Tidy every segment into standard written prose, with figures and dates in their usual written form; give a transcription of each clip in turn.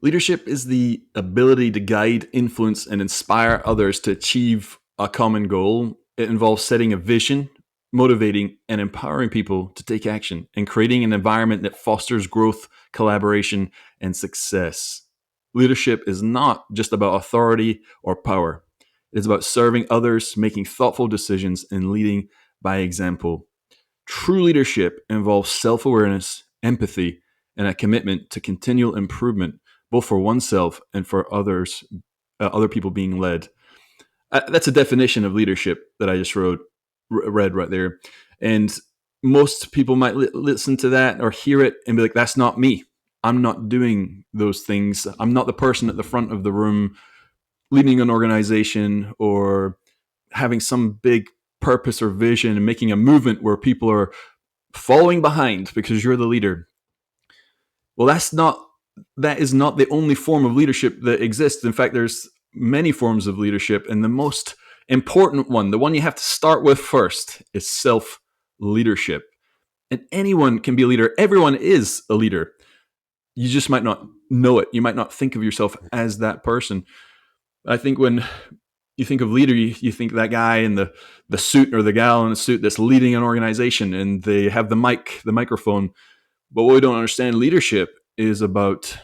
Leadership is the ability to guide, influence, and inspire others to achieve a common goal. It involves setting a vision, motivating and empowering people to take action, and creating an environment that fosters growth, collaboration, and success. Leadership is not just about authority or power. It is about serving others, making thoughtful decisions, and leading by example. True leadership involves self awareness, empathy, and a commitment to continual improvement, both for oneself and for others, other people being led. That's a definition of leadership that I just read right there. And most people might listen to that or hear it and be like, that's not me. I'm not doing those things. I'm not the person at the front of the room leading an organization or having some big purpose or vision and making a movement where people are following behind because you're the leader. Well, that is not the only form of leadership that exists. In fact, there's many forms of leadership, and the most important one, the one you have to start with first, is self leadership. And anyone can be a leader. Everyone is a leader. You just might not know it. You might not think of yourself as that person. I think when you think of leader, you think that guy in the suit or the gal in the suit that's leading an organization and they have the microphone. But what we don't understand, leadership is about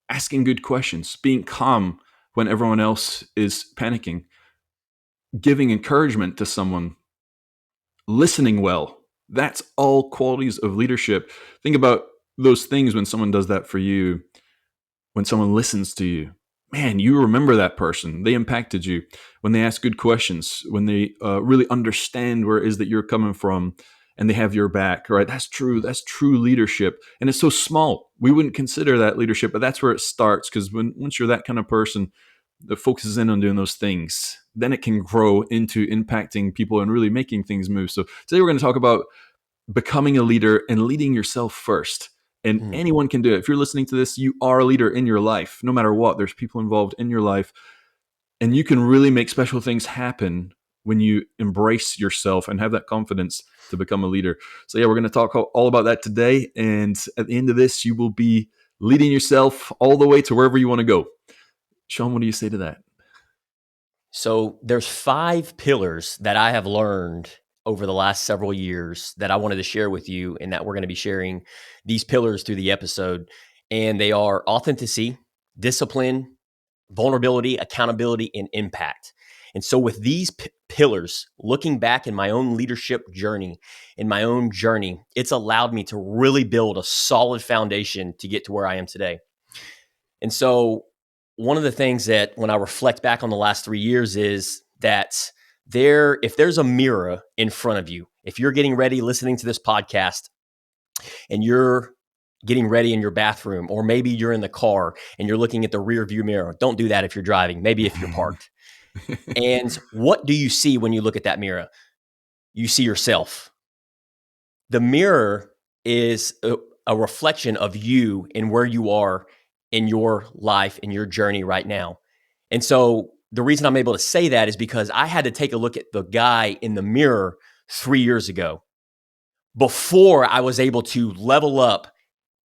asking good questions, being calm when everyone else is panicking, giving encouragement to someone, listening well. That's all qualities of leadership. Think about those things when someone does that for you, when someone listens to you. Man, you remember that person. They impacted you. When they ask good questions, when they really understand where it is that you're coming from and they have your back, right? That's true. That's true leadership. And it's so small. We wouldn't consider that leadership, but that's where it starts. Because once you're that kind of person that focuses in on doing those things, then it can grow into impacting people and really making things move. So today we're going to talk about becoming a leader and leading yourself first. And anyone can do it. If you're listening to this, you are a leader in your life. No matter what, there's people involved in your life. And you can really make special things happen when you embrace yourself and have that confidence to become a leader. So yeah, we're going to talk all about that today. And at the end of this, you will be leading yourself all the way to wherever you want to go. Sean, what do you say to that? So there's 5 pillars that I have learned over the last several years that I wanted to share with you, and that we're going to be sharing these pillars through the episode. And they are authenticity, discipline, vulnerability, accountability, and impact. And so with these pillars, looking back in my own leadership journey, it's allowed me to really build a solid foundation to get to where I am today. And so one of the things that when I reflect back on the last 3 years is that if there's a mirror in front of you, if you're getting ready listening to this podcast and you're getting ready in your bathroom, or maybe you're in the car and you're looking at the rear view mirror. Don't do that if you're driving, maybe if you're parked. And what do you see when you look at that mirror? You see yourself. The mirror is a reflection of you and where you are in your life, in your journey right now. And so the reason I'm able to say that is because I had to take a look at the guy in the mirror 3 years ago before I was able to level up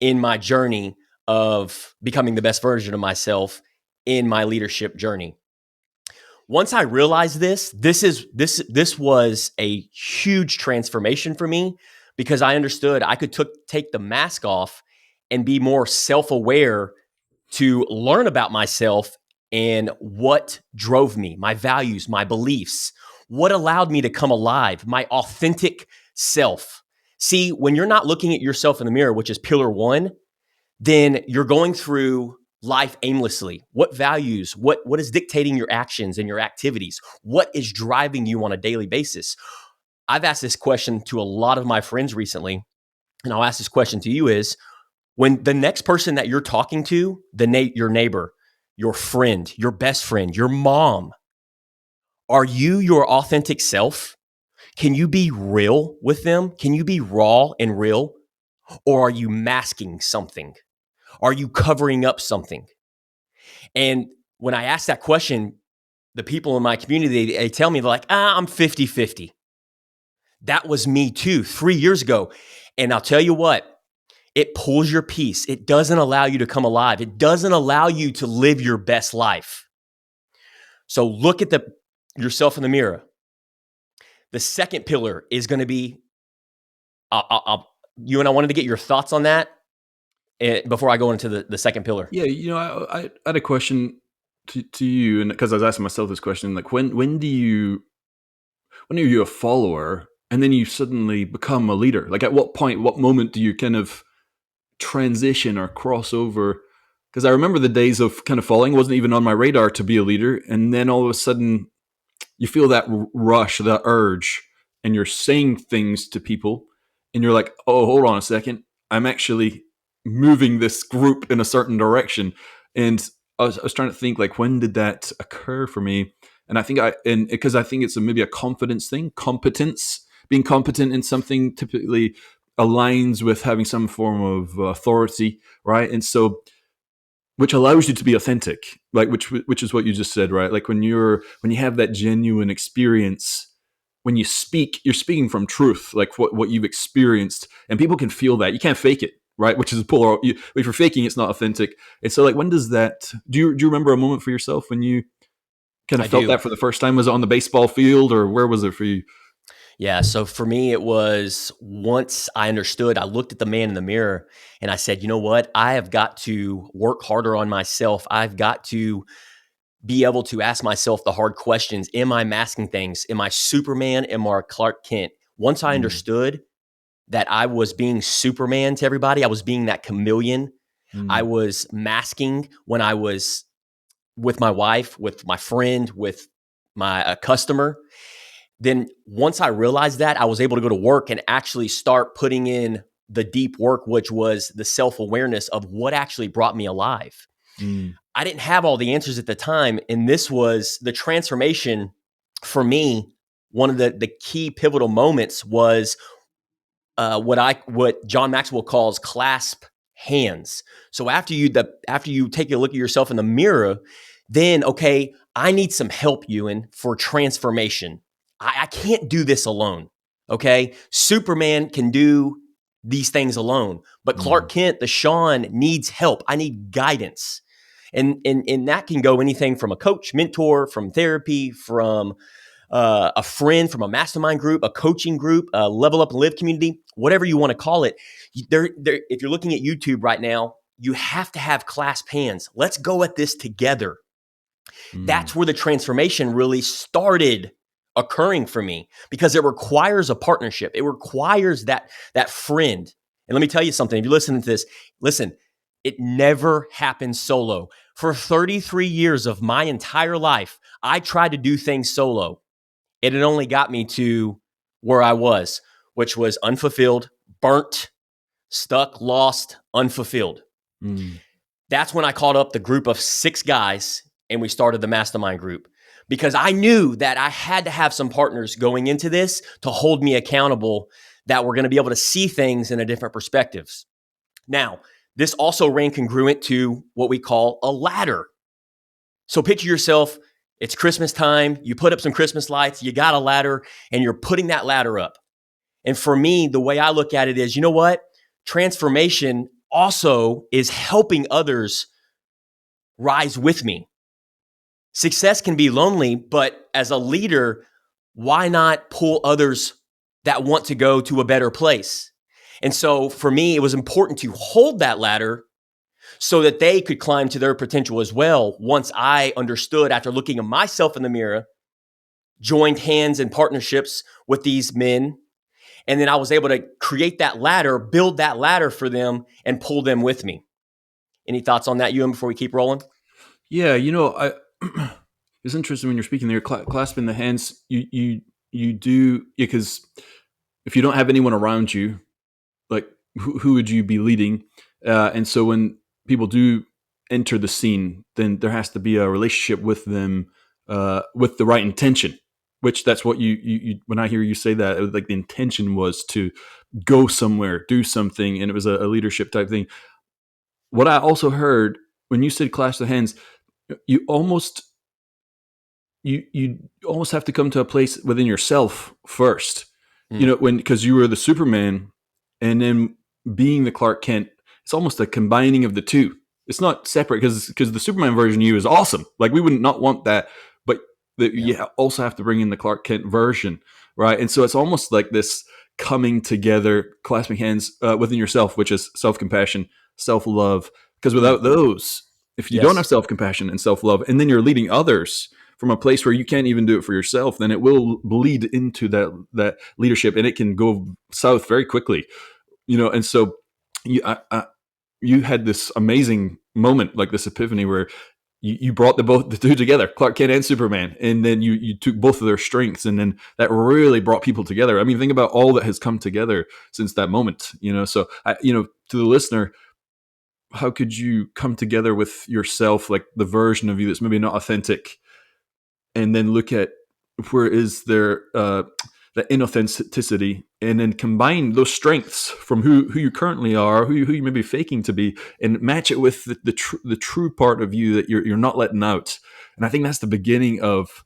in my journey of becoming the best version of myself in my leadership journey. Once I realized this was a huge transformation for me, because I understood I could take the mask off and be more self-aware to learn about myself and what drove me, my values, my beliefs, what allowed me to come alive, my authentic self. See, when you're not looking at yourself in the mirror, which is pillar 1, then you're going through life aimlessly. What values, what is dictating your actions and your activities? What is driving you on a daily basis? I've asked this question to a lot of my friends recently, and I'll ask this question to you is, when the next person that you're talking to, your neighbor, your friend, your best friend, your mom, are you your authentic self? Can you be real with them? Can you be raw and real? Or are you masking something? Are you covering up something? And when I ask that question, the people in my community, they tell me, they're like, I'm 50-50. That was me too 3 years ago. And I'll tell you what, It pulls your piece. It doesn't allow you to come alive. It doesn't allow you to live your best life. So look at yourself in the mirror. The second pillar is going to be, you and I wanted to get your thoughts on that before I go into the second pillar. Yeah, I had a question to you, and because I was asking myself this question, like when are you a follower and then you suddenly become a leader? Like at what point, what moment do you kind of transition or cross over? Because I remember the days of kind of following, wasn't even on my radar to be a leader, and then all of a sudden you feel that rush, that urge, and you're saying things to people, and you're like, oh, hold on a second, I'm actually moving this group in a certain direction. And I was trying to think, like, when did that occur for me? And I think because I think it's maybe a confidence thing, competence, being competent in something typically aligns with having some form of authority, right? And so, which allows you to be authentic, like which is what you just said, right? Like when you have that genuine experience, when you speak, you're speaking from truth, like what you've experienced, and people can feel that. You can't fake it, right? Which is polar. If you're faking, it's not authentic. And so, like, when does that? Do you remember a moment for yourself when you kind of felt that for the first time? Was it on the baseball field, or where was it for you? Yeah. So for me, it was once I understood, I looked at the man in the mirror and I said, you know what? I have got to work harder on myself. I've got to be able to ask myself the hard questions. Am I masking things? Am I Superman? Am I Clark Kent? Once I understood that I was being Superman to everybody, I was being that chameleon. I was masking when I was with my wife, with my friend, with my customer. Then once I realized that, I was able to go to work and actually start putting in the deep work, which was the self-awareness of what actually brought me alive. I didn't have all the answers at the time. And this was the transformation for me. One of the key pivotal moments was what John Maxwell calls clasp hands. So after you take a look at yourself in the mirror, then, okay, I need some help, Ewan, for transformation. I can't do this alone. Okay. Superman can do these things alone, but Clark Kent, the Sean, needs help. I need guidance. And that can go anything from a coach, mentor, from therapy, from a friend, from a mastermind group, a coaching group, a level up and live community, whatever you want to call it. If you're looking at YouTube right now, you have to have clasped hands. Let's go at this together. That's where the transformation really started occurring for me, because it requires a partnership. It requires that friend. And let me tell you something. If you're listening to this, listen, it never happens solo. For 33 years of my entire life, I tried to do things solo. It had only got me to where I was, which was unfulfilled, burnt, stuck, lost, unfulfilled. That's when I called up the group of 6 guys and we started the mastermind group, because I knew that I had to have some partners going into this to hold me accountable, that were going to be able to see things in a different perspectives. Now, this also ran congruent to what we call a ladder. So picture yourself, it's Christmas time, you put up some Christmas lights, you got a ladder, and you're putting that ladder up. And for me, the way I look at it is, you know what? Transformation also is helping others rise with me. Success can be lonely, but as a leader, why not pull others that want to go to a better place? And so for me, it was important to hold that ladder so that they could climb to their potential as well. Once I understood, after looking at myself in the mirror, joined hands in partnerships with these men, and then I was able to create that ladder, build that ladder for them, and pull them with me. Any thoughts on that, Ewan, before we keep rolling? Yeah, it's interesting when you're speaking there, clasping the hands. You do, because if you don't have anyone around you, like who would you be leading? And so when people do enter the scene, then there has to be a relationship with them, with the right intention. Which that's what you when I hear you say that, like the intention was to go somewhere, do something, and it was a leadership type thing. What I also heard when you said clasp the hands, you almost you almost have to come to a place within yourself first. When, because you were the Superman, and then being the Clark Kent, it's almost a combining of the two. It's not separate because the Superman version of you is awesome. Like we wouldn't not want that, but Yeah. you also have to bring in the Clark Kent version, right? And so it's almost like this coming together, clasping hands within yourself, which is self compassion, self love. Because without those, if you don't have Yes. self compassion and self love, and then you're leading others from a place where you can't even do it for yourself, then it will bleed into that leadership, and it can go south very quickly. And so you you had this amazing moment, like this epiphany, where you brought the two together, Clark Kent and Superman, and then you took both of their strengths, and then that really brought people together. I mean, think about all that has come together since that moment. So to the listener, how could you come together with yourself, like the version of you that's maybe not authentic, and then look at where is there that inauthenticity, and then combine those strengths from who you currently are, who you may be faking to be, and match it with the true part of you that you're not letting out. And I think that's the beginning of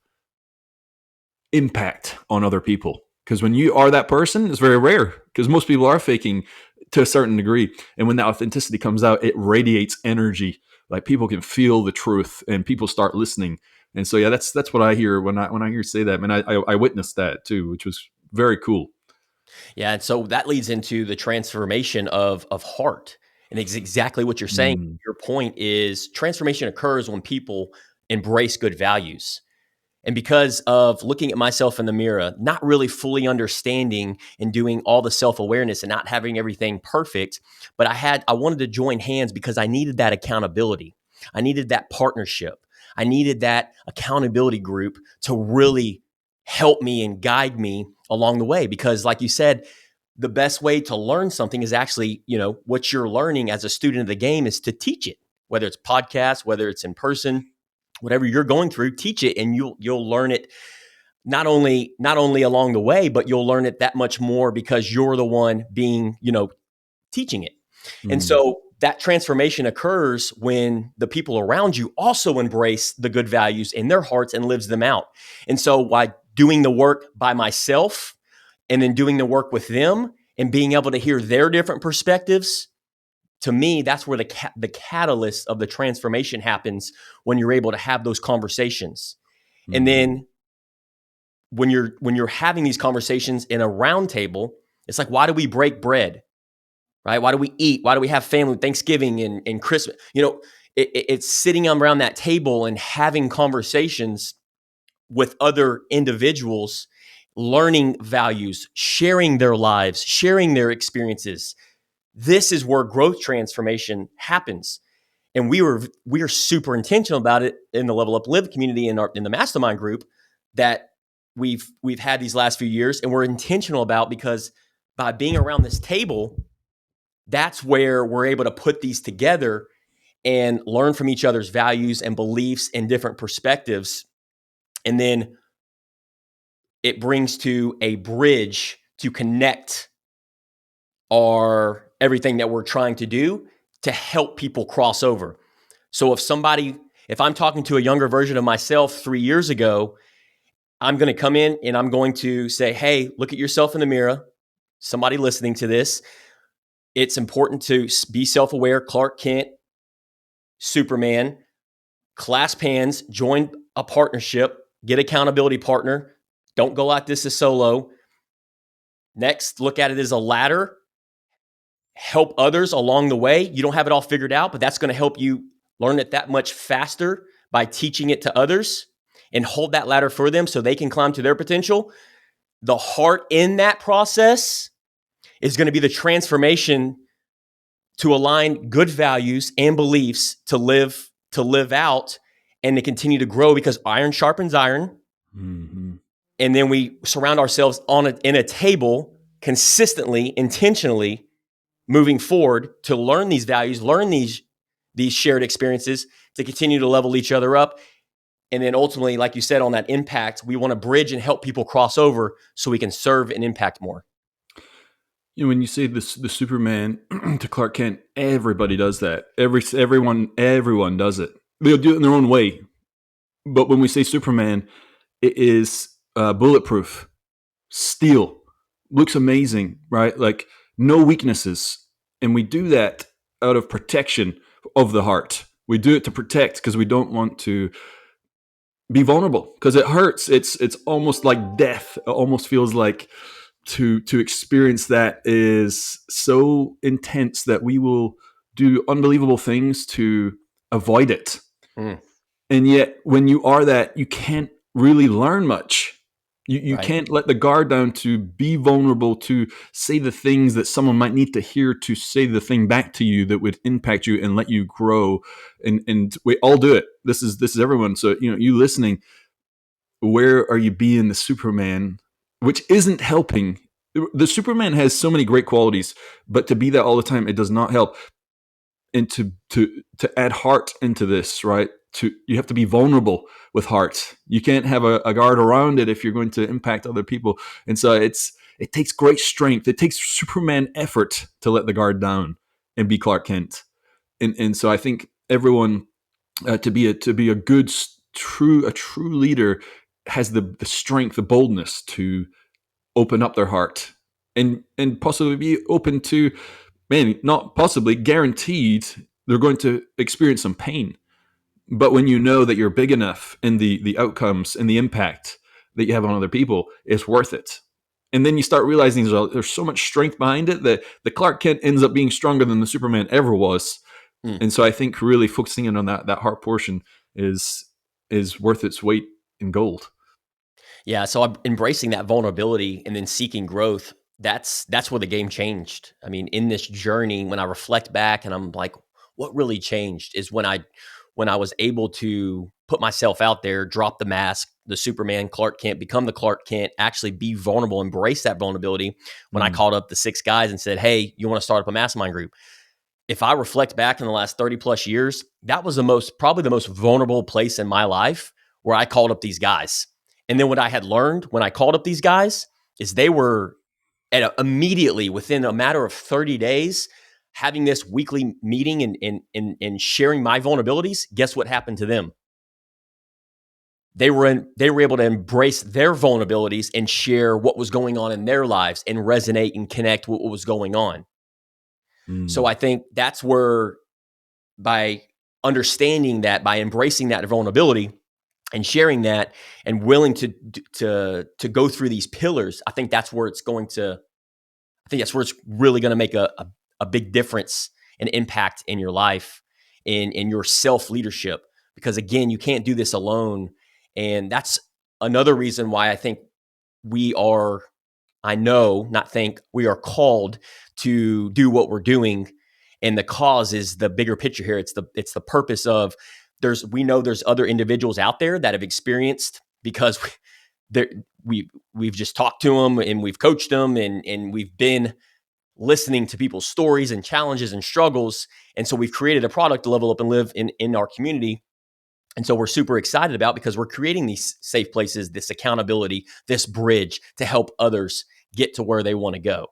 impact on other people. Because when you are that person, it's very rare, because most people are faking to a certain degree. And when that authenticity comes out, it radiates energy. Like people can feel the truth, and people start listening. And so, yeah, that's what I hear when I hear you say that. Man, I witnessed that too, which was very cool. Yeah. And so that leads into the transformation of heart. And it's exactly what you're saying. Mm. Your point is transformation occurs when people embrace good values. And because of looking at myself in the mirror, not really fully understanding and doing all the self-awareness and not having everything perfect, but I wanted to join hands because I needed that accountability. I needed that partnership. I needed that accountability group to really help me and guide me along the way. Because like you said, the best way to learn something is actually, what you're learning as a student of the game is to teach it, whether it's podcasts, whether it's in person, whatever you're going through, teach it, and you'll learn it not only along the way, but you'll learn it that much more because you're the one being, teaching it. And Mm. so that transformation occurs when the people around you also embrace the good values in their hearts and lives them out. And so by doing the work by myself and then doing the work with them and being able to hear their different perspectives, to me, that's where the catalyst of the transformation happens, when you're able to have those conversations. And Mm. then when you're having these conversations in a round table, it's like, why do we break bread? Right? Why do we eat? Why do we have family, Thanksgiving and Christmas? It's sitting around that table and having conversations with other individuals, learning values, sharing their lives, sharing their experiences. This is where growth transformation happens. And we are super intentional about it in the Level Up Live community in the mastermind group that we've had these last few years, and we're intentional about, because by being around this table, that's where we're able to put these together and learn from each other's values and beliefs and different perspectives. And then it brings to a bridge to connect our everything that we're trying to do to help people cross over. So if I'm talking to a younger version of myself 3 years ago, I'm going to come in and I'm going to say, hey, look at yourself in the mirror. Somebody listening to this, it's important to be self-aware. Clark Kent, Superman, clasp hands, join a partnership, get accountability partner. Don't go at this as solo. Next, look at it as a ladder. Help others along the way. You don't have it all figured out, but that's going to help you learn it that much faster by teaching it to others, and hold that ladder for them so they can climb to their potential. The heart in that process is going to be the transformation to align good values and beliefs to live out and to continue to grow, because iron sharpens iron. Mm-hmm. And then we surround ourselves in a table consistently, intentionally moving forward to learn these values, learn these shared experiences, to continue to level each other up. And then ultimately, like you said, on that impact, we want to bridge and help people cross over so we can serve and impact more. When you say this, the Superman to Clark Kent, everybody does that. Everyone does it. They'll do it in their own way. But when we say Superman, it is bulletproof, steel, looks amazing, right? Like no weaknesses, And we do that out of protection of the heart. We do it to protect because we don't want to be vulnerable because it hurts. It's almost like death. It almost feels like to experience that is so intense that we will do unbelievable things to avoid it. Mm, And yet, when you are that, you can't really learn much. You right. can't let the guard down to be vulnerable, to say the things that someone might need to hear, to say the thing back to you that would impact you and let you grow. And we all do it. This is everyone. So you listening, where are you being the Superman, which isn't helping? The Superman has so many great qualities, but to be that all the time, it does not help. And to add heart into this, right? You have to be vulnerable with heart. You can't have a guard around it if you're going to impact other people. And so it takes great strength. It takes Superman effort to let the guard down and be Clark Kent. And so I think everyone to be a good true leader has the strength, the boldness to open up their heart and possibly be open to, maybe not possibly, guaranteed they're going to experience some pain. But when you know that you're big enough and the outcomes and the impact that you have on other people, it's worth it. And then you start realizing there's so much strength behind it that the Clark Kent ends up being stronger than the Superman ever was. Mm. And so I think really focusing in on that heart portion is worth its weight in gold. Yeah. So I'm embracing that vulnerability and then seeking growth. That's where the game changed. I mean, in this journey, when I reflect back and I'm like, what really changed is when I was able to put myself out there, drop the mask, the Superman Clark Kent, become the Clark Kent, actually be vulnerable, embrace that vulnerability. When I called up the 6 guys and said, hey, you want to start up a mastermind group? If I reflect back in the last 30 plus years, that was probably the most vulnerable place in my life where I called up these guys. And then what I had learned when I called up these guys is they were immediately within a matter of 30 days having this weekly meeting and sharing my vulnerabilities. Guess what happened to them? They were able to embrace their vulnerabilities and share what was going on in their lives and resonate and connect with what was going on. So I think that's where, by understanding that, by embracing that vulnerability and sharing that and willing to go through these pillars, I think that's where it's really going to make a big difference and impact in your life, in your self-leadership. Because again, you can't do this alone. And that's another reason why I think we are called to do what we're doing. And the cause is the bigger picture here. It's the purpose of we know there's other individuals out there that have experienced, because we've just talked to them and we've coached them and we've been listening to people's stories and challenges and struggles. And so we've created a product to level up and live in our community. And so we're super excited about, because we're creating these safe places, this accountability, this bridge to help others get to where they want to go.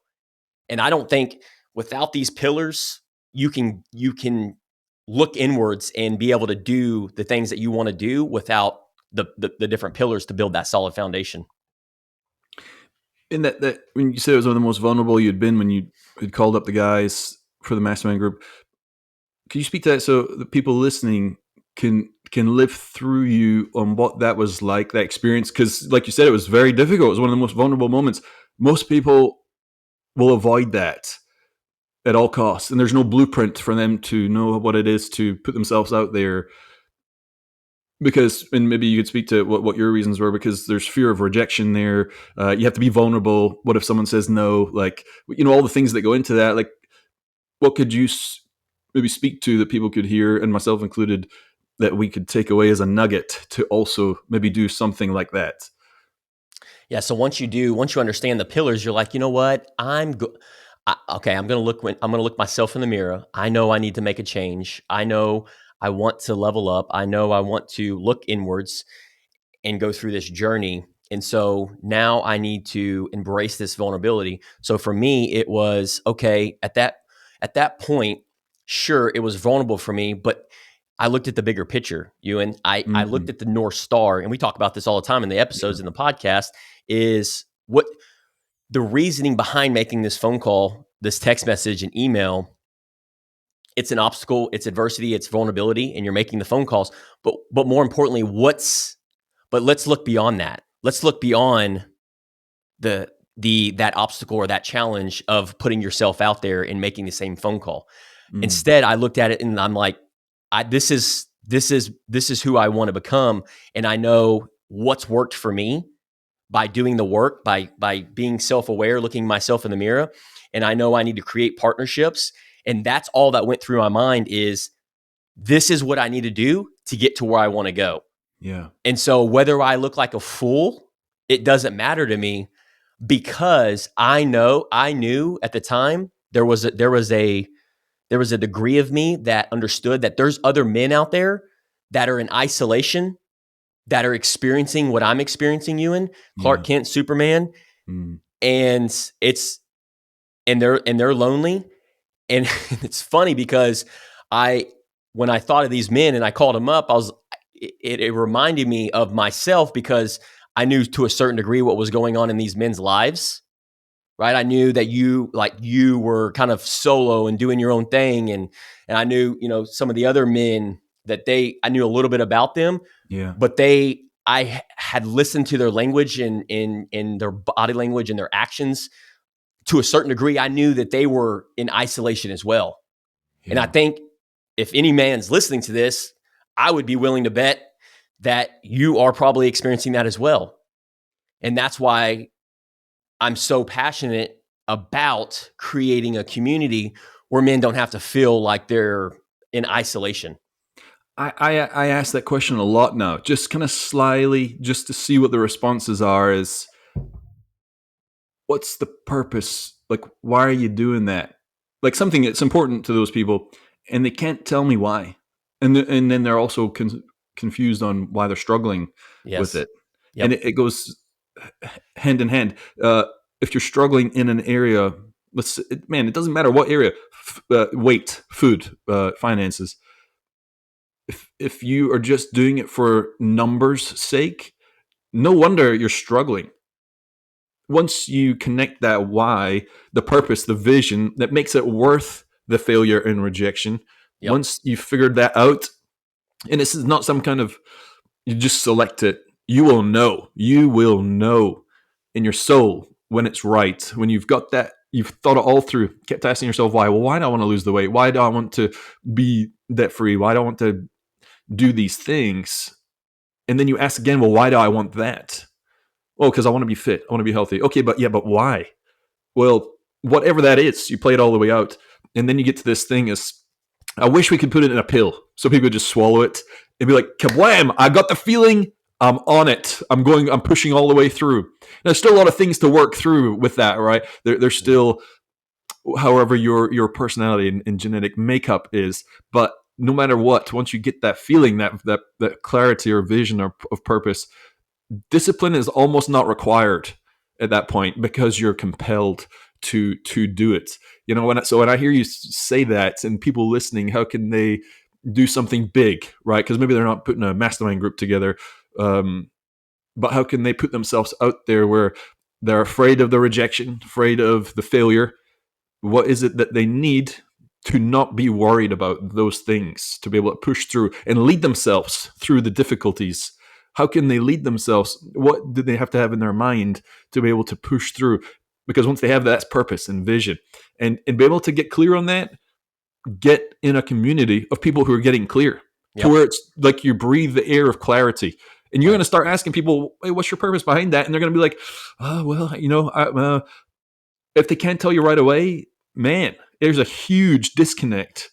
And I don't think without these pillars, you can look inwards and be able to do the things that you want to do without the different pillars to build that solid foundation. In that when you said it was one of the most vulnerable you'd been when you had called up the guys for the mastermind group, can you speak to that so the people listening can live through you on what that was like, that experience? Because like you said, it was very difficult. It was one of the most vulnerable moments. Most people will avoid that at all costs, and there's no blueprint for them to know what it is to put themselves out there. Because, and maybe you could speak to what your reasons were, because there's fear of rejection there. You have to be vulnerable. What if someone says no? Like, all the things that go into that. Like, what could you maybe speak to that people could hear, and myself included, that we could take away as a nugget to also maybe do something like that? Yeah. So once you understand the pillars, you're like, you know what? I'm going to look myself in the mirror. I know I need to make a change. I know I want to level up. I know I want to look inwards and go through this journey. And so now I need to embrace this vulnerability. So for me, it was okay at that point. Sure, it was vulnerable for me, but I looked at the bigger picture, I looked at the North Star, and we talk about this all the time in the episodes in the podcast, is what the reasoning behind making this phone call, this text message and email it's an obstacle, it's adversity, it's vulnerability, and you're making the phone calls. But more importantly, but let's look beyond that. Let's look beyond that obstacle or that challenge of putting yourself out there and making the same phone call. Instead, I looked at it and I'm like, this is who I want to become, and I know what's worked for me by doing the work, by being self-aware, looking myself in the mirror, and I know I need to create partnerships. And that's all that went through my mind is, this is what I need to do to get to where I want to go. Yeah. And so whether I look like a fool, it doesn't matter to me, because I knew at the time there was a degree of me that understood that there's other men out there that are in isolation, that are experiencing what I'm experiencing, Ewan, Clark Kent, Superman. And they're lonely. And it's funny because when I thought of these men and I called them up, it reminded me of myself, because I knew to a certain degree what was going on in these men's lives, right? I knew that you were kind of solo and doing your own thing. And I knew, some of the other men that I knew a little bit about them, but I had listened to their language and in their body language and their actions to a certain degree. I knew that they were in isolation as well. Yeah. And I think if any man's listening to this, I would be willing to bet that you are probably experiencing that as well. And that's why I'm so passionate about creating a community where men don't have to feel like they're in isolation. I ask that question a lot now, just kind of slyly, just to see what the responses are. Is, what's the purpose? Like, why are you doing that? Like, something that's important to those people, and they can't tell me why. And then they're also confused on why they're struggling with it. Yep. And it goes hand in hand. If you're struggling in an area, it doesn't matter what area, weight, food, finances. If you are just doing it for numbers' sake, no wonder you're struggling. Once you connect that why, the purpose, the vision that makes it worth the failure and rejection, once you've figured that out, and this is not some kind of, you just select it, you will know in your soul when it's right, when you've got that, you've thought it all through, kept asking yourself why. Well, why do I want to lose the weight? Why do I want to be debt free? Why do I want to do these things? And then you ask again, well, why do I want that? Oh, because I want to be fit. I want to be healthy. Okay, but why? Well, whatever that is, you play it all the way out. And then you get to this thing is, I wish we could put it in a pill so people could just swallow it and be like, kablam, I got the feeling, I'm on it. I'm pushing all the way through. There's still a lot of things to work through with that, right? There's still, however your personality and genetic makeup is, but no matter what, once you get that feeling, that clarity or vision of purpose, discipline is almost not required at that point, because you're compelled to do it. When I hear you say that, and people listening, how can they do something big, right? Because maybe they're not putting a mastermind group together, but how can they put themselves out there where they're afraid of the rejection, afraid of the failure? What is it that they need to not be worried about those things, to be able to push through and lead themselves through the difficulties? How can they lead themselves? What do they have to have in their mind to be able to push through? Because once they have that purpose and vision, and be able to get clear on that, get in a community of people who are getting clear, to where it's like you breathe the air of clarity. And you're going to start asking people, hey, what's your purpose behind that? And they're going to be like, oh, well, if they can't tell you right away, man, there's a huge disconnect.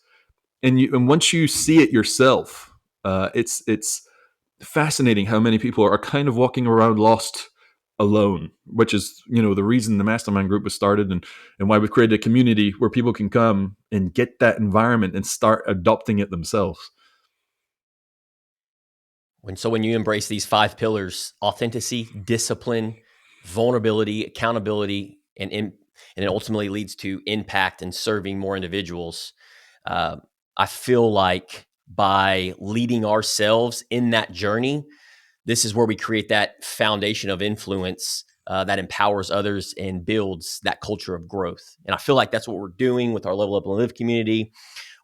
And once you see it yourself, it's fascinating how many people are kind of walking around lost, alone, which is the reason the mastermind group was started, and why we created a community where people can come and get that environment and start adopting it themselves. When you embrace these 5 pillars: authenticity, discipline, vulnerability, accountability, and it ultimately leads to impact and serving more individuals, I feel like by leading ourselves in that journey, this is where we create that foundation of influence that empowers others and builds that culture of growth. And I feel like that's what we're doing with our Level Up and Live community.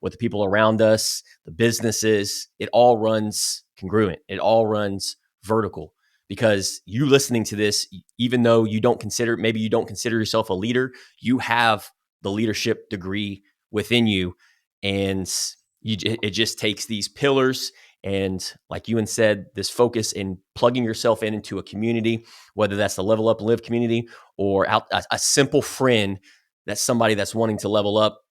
with the people around us, the businesses, it all runs congruent. It all runs vertical, because you listening to this, even though maybe you don't consider yourself a leader, you have the leadership degree within you. And it just takes these pillars and, like Ewan said, this focus in plugging yourself into a community, whether that's the Level Up and Live community or a simple friend, that's somebody that's wanting to level up.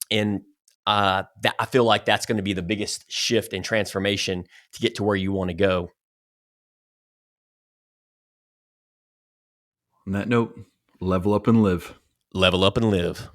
And I feel like that's going to be the biggest shift and transformation to get to where you want to go. On that note, level up and live. Level up and live.